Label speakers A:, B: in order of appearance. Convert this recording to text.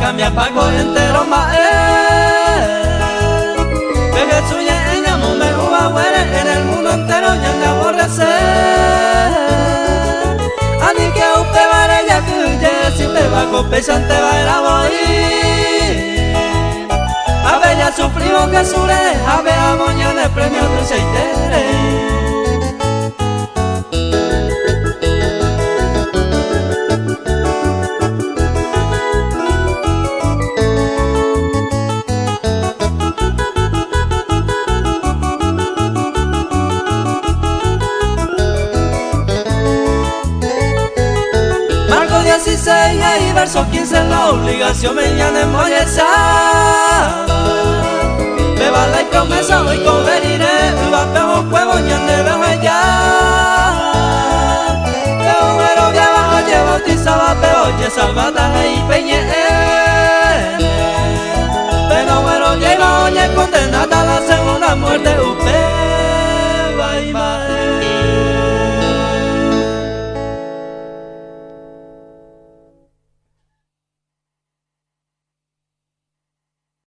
A: cambia pago entero más Pegue suya ella mume uva huere en el mundo entero ya me aborrece Ani que usted va a ella que si te va con pesante va a ir a morir A ver ya sufrimos que sure A ver a mañana el premio dulce y tere Marco 16 y verso 15 la obligación me llama en Beba y promesa hoy conveniré Va pego huevo ya de veo ya Pero bueno que abajo llevo tizaba pero oye salvada y peñe Pero bueno lleva oye condena